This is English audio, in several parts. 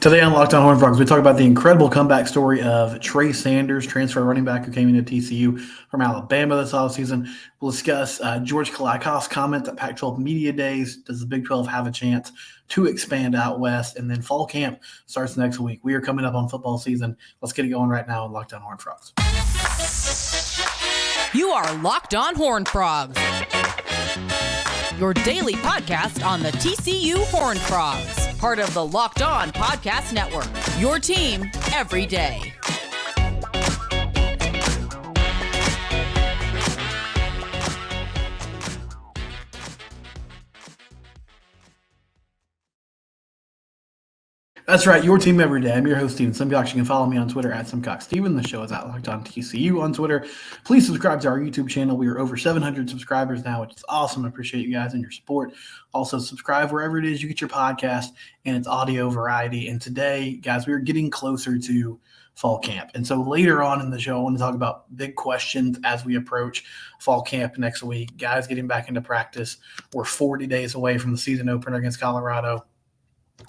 Today on Locked On Horned Frogs, we talk about the incredible comeback story of Trey Sanders, transfer running back who came into TCU from Alabama this offseason. We'll discuss George Kalaikoff's comment that Pac-12 media days, does the Big 12 have a chance to expand out west? And then fall camp starts next week. We are coming up on football season. Let's get it going right now on Locked On Horned Frogs. You are Locked On Horned Frogs, your daily podcast on the TCU Horned Frogs. Part of the Locked On Podcast Network, your team every day. That's right, your team every day. I'm your host, Steven Simcox. You can follow me on Twitter at SimcoxSteven. The show is at Locked On TCU on Twitter. Please subscribe to our YouTube channel. We are over 700 subscribers now, which is awesome. I appreciate you guys and your support. Also, subscribe wherever it is you get your podcast and its audio variety. And today, guys, we are getting closer to fall camp. And so later on in the show, I want to talk about big questions as we approach fall camp next week. Guys getting back into practice. We're 40 days away from the season opener against Colorado.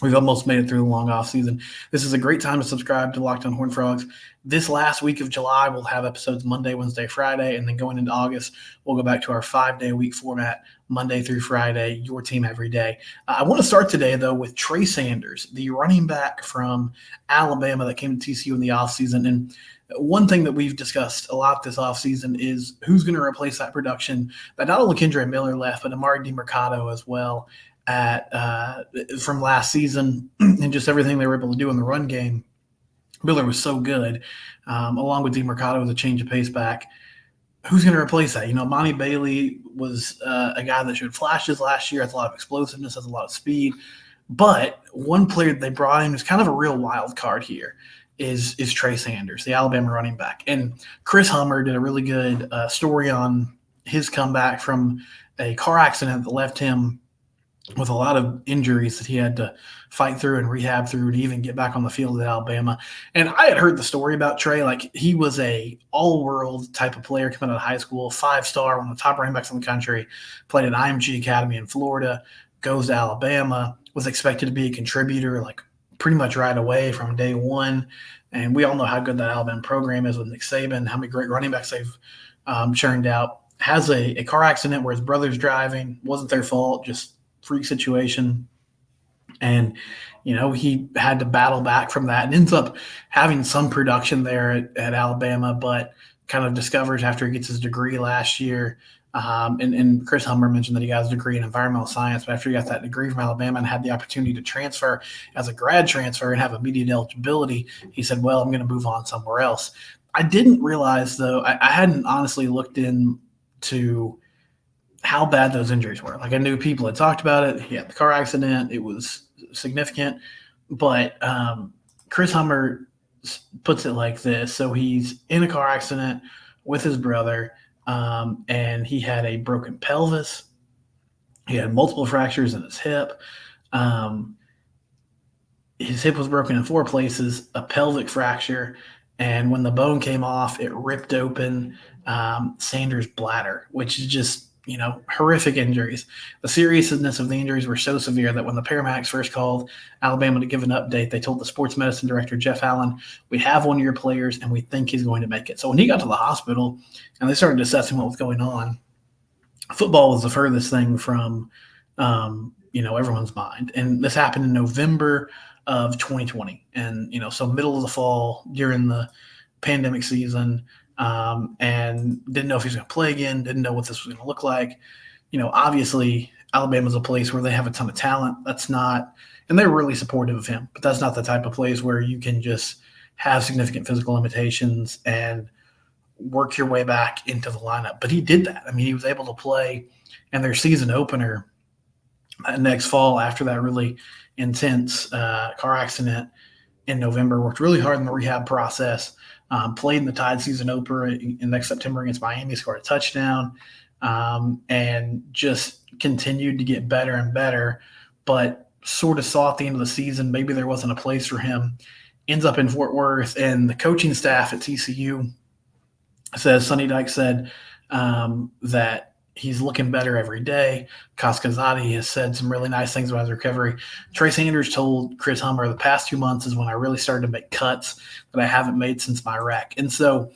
We've almost made it through the long off season. This is a great time to subscribe to Locked On Horned Frogs. This last week of July, we'll have episodes Monday, Wednesday, Friday, and then going into August, we'll go back to our 5-day-a-week format, Monday through Friday, your team every day. I want to start today, though, with Trey Sanders, the running back from Alabama that came to TCU in the offseason. And one thing that we've discussed a lot this offseason is who's going to replace that production that not only Kendre Miller left, but Amari DiMercato as well. From last season and just everything they were able to do in the run game. Miller was so good, along with DiMercato as a change of pace back. Who's going to replace that? Monty Bailey was a guy that showed flashes last year, has a lot of explosiveness, has a lot of speed. But one player that they brought in who's kind of a real wild card here is Trey Sanders, the Alabama running back. And Chris Hummer did a really good story on his comeback from a car accident that left him with a lot of injuries that he had to fight through and rehab through to even get back on the field at Alabama. And I had heard the story about Trey. Like, he was a all-world type of player coming out of high school, 5-star, one of the top running backs in the country, played at IMG Academy in Florida, goes to Alabama, was expected to be a contributor like pretty much right away from day one. And we all know how good that Alabama program is with Nick Saban, how many great running backs they've churned out. Has a car accident where his brother's driving, wasn't their fault, just freak situation. And, he had to battle back from that and ends up having some production there at Alabama, but kind of discovers after he gets his degree last year. And Chris Hummer mentioned that he got his degree in environmental science, but after he got that degree from Alabama and had the opportunity to transfer as a grad transfer and have immediate eligibility, he said, well, I'm going to move on somewhere else. I didn't realize, though, I hadn't honestly looked into how bad those injuries were. Like, I knew people had talked about it. He had the car accident. It was significant. But Chris Hummer puts it like this. So he's in a car accident with his brother, and he had a broken pelvis. He had multiple fractures in his hip. His hip was broken in 4 places, a pelvic fracture, and when the bone came off, it ripped open Sanders' bladder, which is just horrific injuries. The seriousness of the injuries were so severe that when the paramedics first called Alabama to give an update, they told the sports medicine director, Jeff Allen, we have one of your players and we think he's going to make it. So when he got to the hospital and they started assessing what was going on, football was the furthest thing from, everyone's mind. And this happened in November of 2020. And, so middle of the fall during the pandemic season, and didn't know if he was going to play again, didn't know what this was going to look like. Obviously, Alabama's a place where they have a ton of talent. That's not – and they're really supportive of him, but that's not the type of place where you can just have significant physical limitations and work your way back into the lineup. But he did that. I mean, he was able to play in their season opener next fall after that really intense car accident in November, worked really hard in the rehab process. Played in the Tide season opener in next September against Miami, scored a touchdown, and just continued to get better and better, but sort of saw at the end of the season maybe there wasn't a place for him. Ends up in Fort Worth, and the coaching staff at TCU says, Sonny Dykes said that He's looking better every day. Kaskazadi has said some really nice things about his recovery. Trey Sanders told Chris Hummer the past 2 months is when I really started to make cuts that I haven't made since my wreck. And so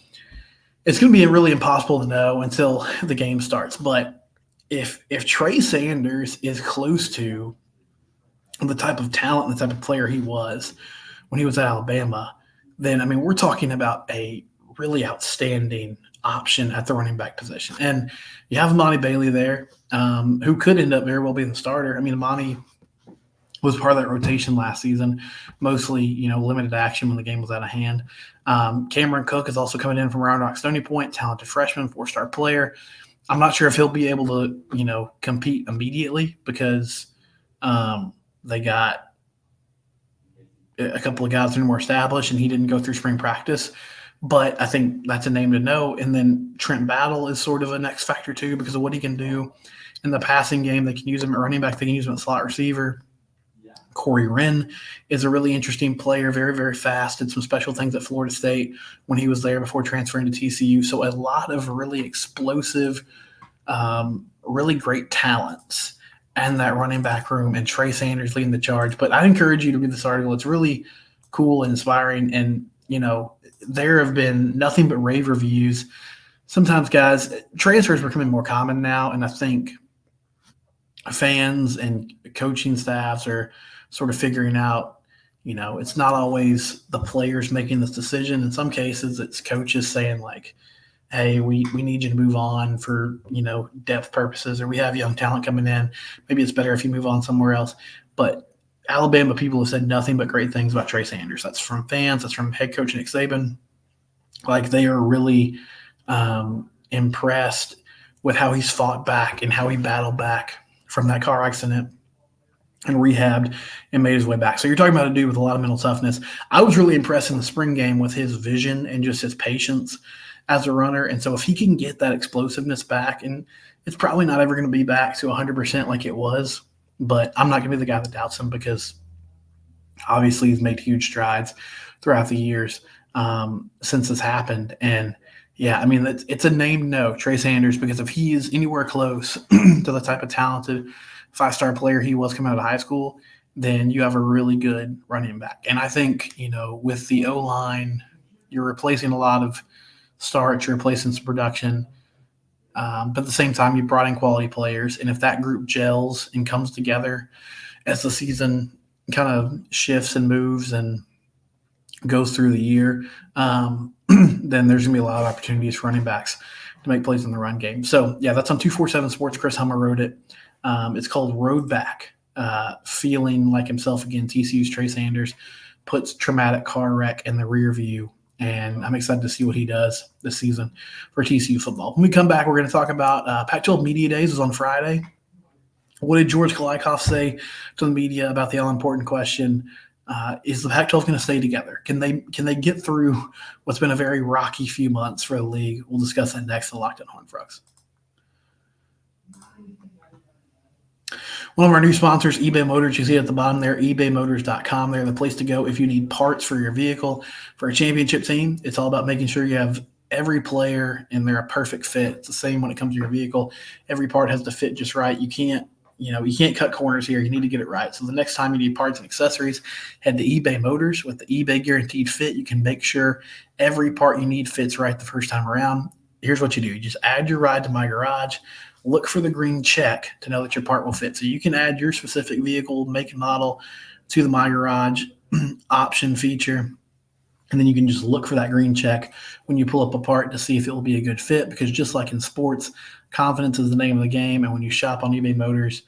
it's going to be really impossible to know until the game starts. But if Trey Sanders is close to the type of talent and the type of player he was when he was at Alabama, then, I mean, we're talking about a really outstanding option at the running back position. And you have Amani Bailey there, who could end up very well being the starter. I mean, Amani was part of that rotation last season, mostly, limited action when the game was out of hand. Cameron Cook is also coming in from Round Rock Stony Point, talented freshman, 4-star player. I'm not sure if he'll be able to, compete immediately because they got a couple of guys who are more established and he didn't go through spring practice. But I think that's a name to know. And then Trent Battle is sort of a next factor too because of what he can do in the passing game. They can use him at running back. They can use him at slot receiver. Corey Wren is a really interesting player, very, very fast. Did some special things at Florida State when he was there before transferring to TCU. So a lot of really explosive, really great talents and that running back room, and Trey Sanders leading the charge. But I encourage you to read this article. It's really cool and inspiring. And, there have been nothing but rave reviews. Sometimes, guys, transfers are becoming more common now, and I think fans and coaching staffs are sort of figuring out, it's not always the players making this decision. In some cases, it's coaches saying like, hey, we need you to move on for, depth purposes, or we have young talent coming in. Maybe it's better if you move on somewhere else. But Alabama people have said nothing but great things about Trey Sanders. That's from fans. That's from head coach Nick Saban. Like, they are really impressed with how he's fought back and how he battled back from that car accident and rehabbed and made his way back. So you're talking about a dude with a lot of mental toughness. I was really impressed in the spring game with his vision and just his patience as a runner. And so if he can get that explosiveness back, and it's probably not ever going to be back to 100% like it was, but I'm not going to be the guy that doubts him because obviously he's made huge strides throughout the years since this happened. And, yeah, I mean, it's a name to know, Trey Sanders, because if he is anywhere close to the type of talented 5-star player he was coming out of high school, then you have a really good running back. And I think, with the O-line, you're replacing a lot of starts, you're replacing some production. But at the same time, you brought in quality players. And if that group gels and comes together as the season kind of shifts and moves and goes through the year, then there's going to be a lot of opportunities for running backs to make plays in the run game. So, yeah, that's on 247 Sports. Chris Hummer wrote it. It's called Road Back, Feeling Like Himself Again. TCU's Trey Sanders puts traumatic car wreck in the rear view. And I'm excited to see what he does this season for TCU football. When we come back, we're going to talk about Pac-12 Media Days is on Friday. What did George Kalikoff say to the media about the all-important question, is the Pac-12 going to stay together? Can they get through what's been a very rocky few months for the league? We'll discuss that next on Locked On Horned Frogs. One of our new sponsors, eBay Motors, you see at the bottom there, ebaymotors.com. They're the place to go if you need parts for your vehicle. For a championship team, it's all about making sure you have every player and they're a perfect fit. It's the same when it comes to your vehicle. Every part has to fit just right. You can't cut corners here. You need to get it right. So the next time you need parts and accessories, head to eBay Motors. With the eBay Guaranteed Fit, you can make sure every part you need fits right the first time around. Here's what you do. You just add your ride to My Garage. Look for the green check to know that your part will fit. So you can add your specific vehicle, make and model to the My Garage option feature. And then you can just look for that green check when you pull up a part to see if it will be a good fit. Because just like in sports, confidence is the name of the game. And when you shop on eBay Motors,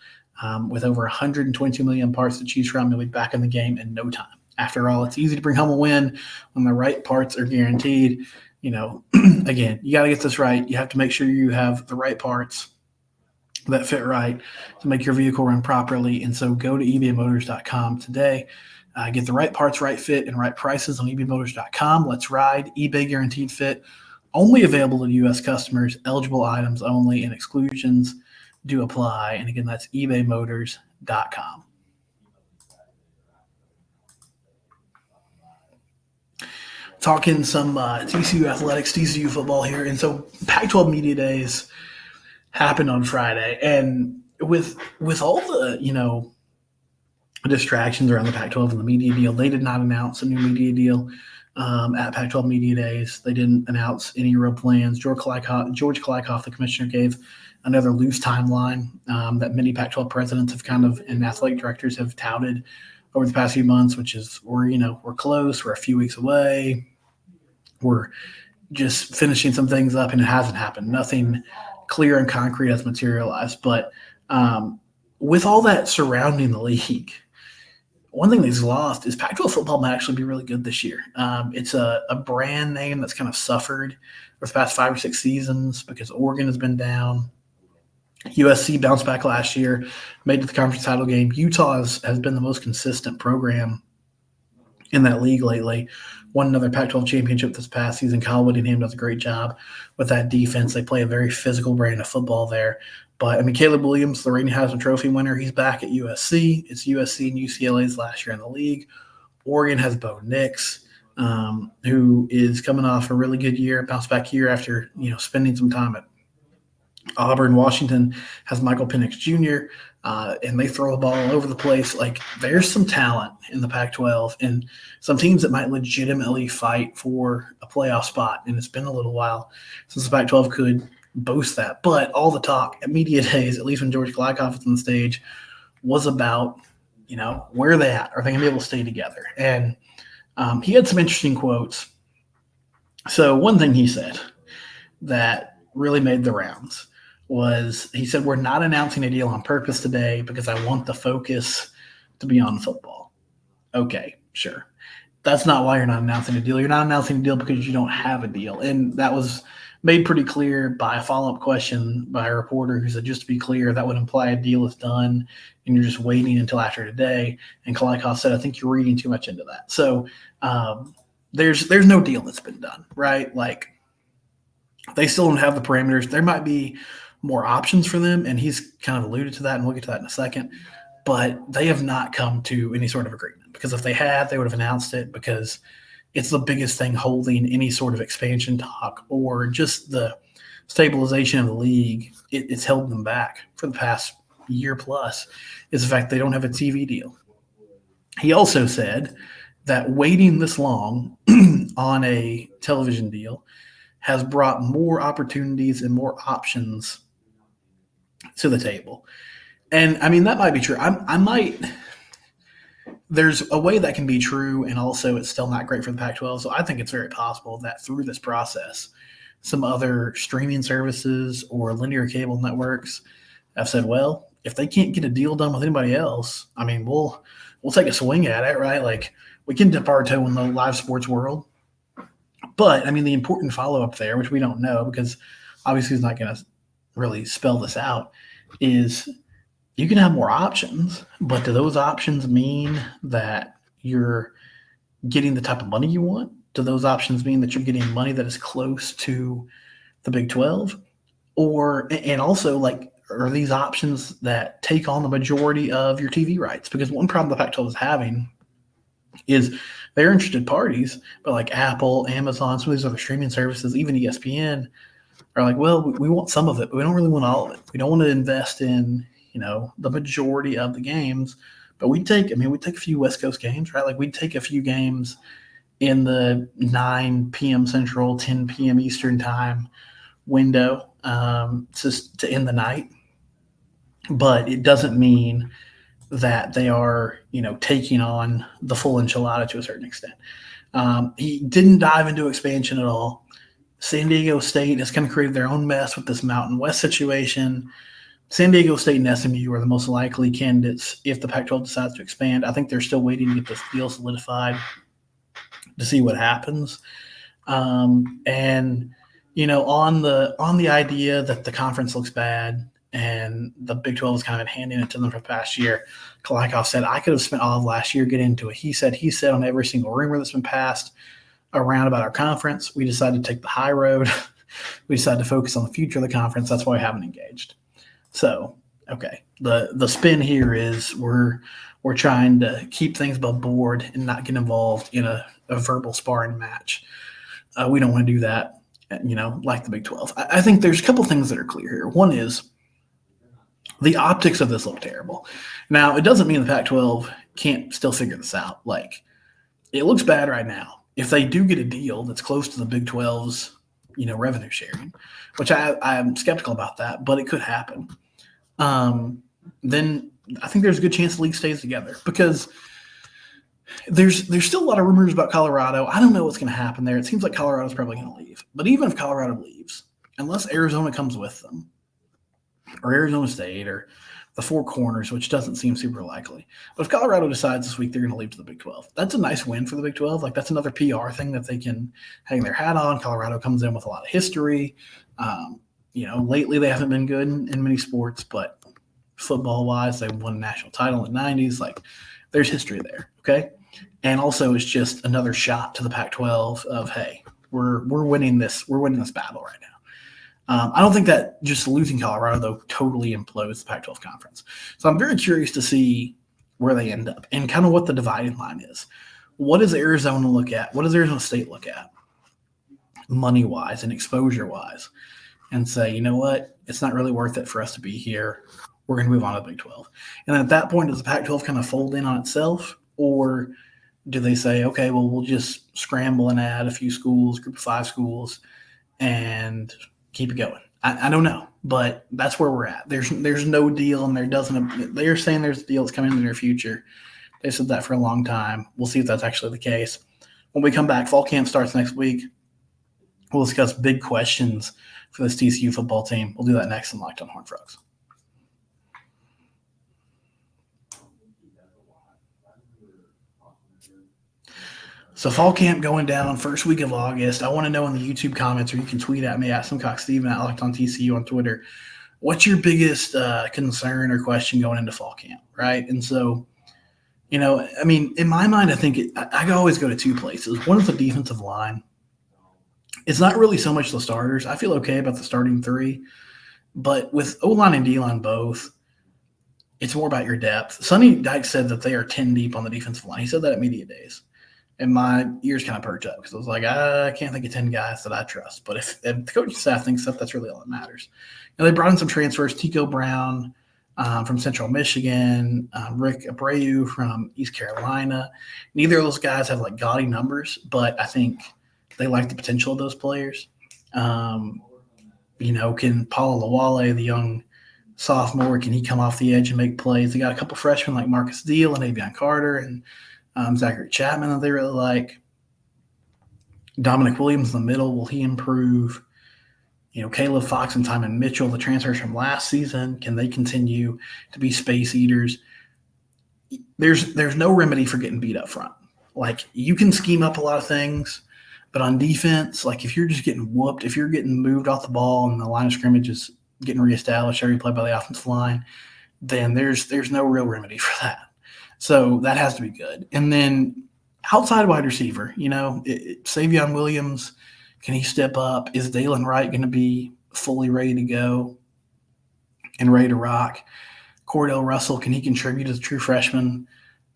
with over 122 million parts to choose from, you'll be back in the game in no time. After all, it's easy to bring home a win when the right parts are guaranteed. Again, you got to get this right. You have to make sure you have the right parts that fit right to make your vehicle run properly. And so go to ebaymotors.com today. Get the right parts, right fit, and right prices on ebaymotors.com. Let's ride. eBay Guaranteed Fit. Only available to U.S. customers. Eligible items only, and exclusions do apply. And again, that's ebaymotors.com. Talking some TCU athletics, TCU football here. And so Pac-12 Media Days happened on Friday. And with all the, distractions around the Pac-12 and the media deal, they did not announce a new media deal at Pac-12 Media Days. They didn't announce any real plans. George Kliakoff, the commissioner, gave another loose timeline that many Pac-12 presidents have and athletic directors have touted over the past few months, which is we're close, we're a few weeks away, we're just finishing some things up, and it hasn't happened. Nothing clear and concrete has materialized. But with all that surrounding the league, one thing that's lost is Pac-12 football might actually be really good this year. It's a brand name that's kind of suffered for the past 5 or 6 seasons because Oregon has been down. USC bounced back last year, made it to the conference title game. Utah has been the most consistent program in that league lately. Won another Pac-12 championship this past season. Kyle Whittingham does a great job with that defense. They play a very physical brand of football there. But, Caleb Williams, the reigning Heisman Trophy winner, he's back at USC. It's USC and UCLA's last year in the league. Oregon has Bo Nix, who is coming off a really good year, bounce back year after, spending some time at Auburn. Washington has Michael Penix Jr., and they throw a ball all over the place. Like, there's some talent in the Pac-12 and some teams that might legitimately fight for a playoff spot. And it's been a little while since the Pac-12 could boast that. But all the talk at media days, at least when George Kliakoff was on the stage, was about, where are they at? Are they going to be able to stay together? And he had some interesting quotes. So one thing he said that really made the rounds was, he said, we're not announcing a deal on purpose today because I want the focus to be on football. Okay, sure. That's not why you're not announcing a deal. You're not announcing a deal because you don't have a deal. And that was made pretty clear by a follow-up question by a reporter who said, just to be clear, that would imply a deal is done and you're just waiting until after today. And Kliakoff said, I think you're reading too much into that. So there's no deal that's been done, right? Like, they still don't have the parameters. There might be more options for them, and he's kind of alluded to that, and we'll get to that in a second. But they have not come to any sort of agreement, because if they had, they would have announced it, because it's the biggest thing holding any sort of expansion talk or just the stabilization of the league. It's held them back for the past year plus, is the fact they don't have a TV deal. He also said that waiting this long on a television deal has brought more opportunities and more options to the table. And that might be true. There's a way that can be true, and also it's still not great for the Pac-12. So I think it's very possible that through this process, some other streaming services or linear cable networks have said, well, if they can't get a deal done with anybody else, we'll take a swing at it, right? Like, we can dip our toe in the live sports world. But, the important follow-up there, which we don't know because obviously he's not going to really spell this out, is you can have more options, but do those options mean that you're getting the type of money you want? Do those options mean that you're getting money that is close to the Big 12? And also, like, are these options that take on the majority of your TV rights? Because one problem the Pac-12 is having is they're interested parties, but like Apple, Amazon, some of these other streaming services, even ESPN, are like, well, we want some of it, but we don't really want all of it. We don't want to invest in, the majority of the games, but we'd take a few West Coast games, right? Like, we'd take a few games in the 9 p.m. Central, 10 p.m. Eastern time window to end the night. But it doesn't mean that they are, taking on the full enchilada to a certain extent. He didn't dive into expansion at all. San Diego State has kind of created their own mess with this Mountain West situation. San Diego State and SMU are the most likely candidates if the Pac-12 decides to expand. I think they're still waiting to get this deal solidified to see what happens. On the idea that the conference looks bad and the Big 12 is kind of handing it to them for the past year, Kliakoff said, I could have spent all of last year getting into it. He said on every single rumor that's been passed around about our conference. We decided to take the high road. We decided to focus on the future of the conference. That's why we haven't engaged. So, okay, the spin here is we're trying to keep things above board and not get involved in a verbal sparring match. We don't want to do that. like the Big 12. I think there's a couple things that are clear here. One is the optics of this look terrible. Now, it doesn't mean the Pac-12 can't still figure this out. Like, it looks bad right now. If they do get a deal that's close to the Big 12's, revenue sharing, which I'm skeptical about that, but it could happen. Then I think there's a good chance the league stays together because there's still a lot of rumors about Colorado. I don't know what's going to happen there. It seems like Colorado's probably going to leave. But even if Colorado leaves, unless Arizona comes with them, or Arizona State, or the Four Corners, which doesn't seem super likely. But if Colorado decides this week they're going to leave to the Big 12, that's a nice win for the Big 12. Like, that's another PR thing that they can hang their hat on. Colorado comes in with a lot of history. Lately they haven't been good in many sports, but football-wise, they won a national title in the 90s. Like, there's history there, okay? And also it's just another shot to the Pac-12 of, hey, we're winning this battle right now. I don't think that just losing Colorado, though, totally implodes the Pac-12 conference. So I'm very curious to see where they end up and kind of what the dividing line is. What does Arizona look at? What does Arizona State look at money-wise and exposure-wise and say, you know what, it's not really worth it for us to be here. We're going to move on to the Big 12. And at that point, does the Pac-12 kind of fold in on itself, or do they say, okay, well, we'll just scramble and add a few schools, group of 5 schools, and keep it going? I don't know, but that's where we're at. There's no deal, and they're saying there's a deal that's coming in the near future. They said that for a long time. We'll see if that's actually the case. When we come back, fall camp starts next week. We'll discuss big questions for this TCU football team. We'll do that next on Locked on Horned Frogs. So fall camp going down first week of August. I want to know in the YouTube comments, or you can tweet at me at SomecockSteven at Locked on TCU on Twitter. What's your biggest concern or question going into fall camp, right? And so, in my mind, I think I always go to 2 places. One is the defensive line. It's not really so much the starters. I feel okay about the starting 3, but with O-line and D-line both, it's more about your depth. Sonny Dykes said that they are 10 deep on the defensive line. He said that at media days. And my ears kind of perked up because I was like, I can't think of 10 guys that I trust. But if the coaching staff thinks that, that's really all that matters. And they brought in some transfers, Tico Brown from Central Michigan, Rick Abreu from East Carolina. Neither of those guys have like gaudy numbers, but I think they like the potential of those players. Can Paul Lawale, the young sophomore, can he come off the edge and make plays? They got a couple freshmen like Marcus Deal and Avion Carter and Zachary Chapman that they really like. Dominic Williams in the middle, will he improve? Caleb Fox and Timon Mitchell, the transfers from last season, can they continue to be space eaters? There's no remedy for getting beat up front. Like, you can scheme up a lot of things, but on defense, like, if you're just getting whooped, if you're getting moved off the ball and the line of scrimmage is getting reestablished every play by the offensive line, then there's no real remedy for that. So that has to be good. And then outside wide receiver, Savion Williams, can he step up? Is Dalen Wright going to be fully ready to go and ready to rock? Cordell Russell, can he contribute as a true freshman?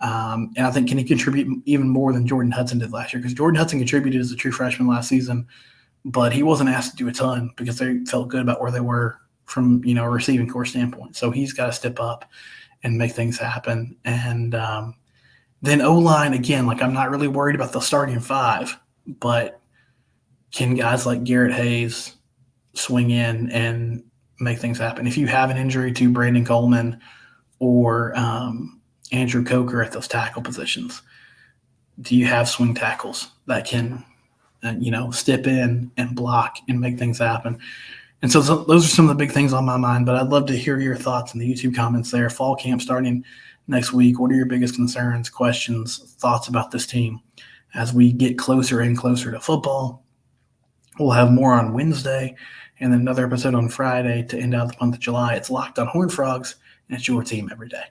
And I think, can he contribute even more than Jordan Hudson did last year? Because Jordan Hudson contributed as a true freshman last season, but he wasn't asked to do a ton because they felt good about where they were from, a receiving core standpoint. So he's got to step up and make things happen. And then O-line, again, like, I'm not really worried about the starting 5, but can guys like Garrett Hayes swing in and make things happen? If you have an injury to Brandon Coleman or Andrew Coker at those tackle positions, do you have swing tackles that can, step in and block and make things happen? And so those are some of the big things on my mind, but I'd love to hear your thoughts in the YouTube comments there. Fall camp starting next week. What are your biggest concerns, questions, thoughts about this team as we get closer and closer to football? We'll have more on Wednesday and then another episode on Friday to end out the month of July. It's Locked on Horned Frogs, and it's your team every day.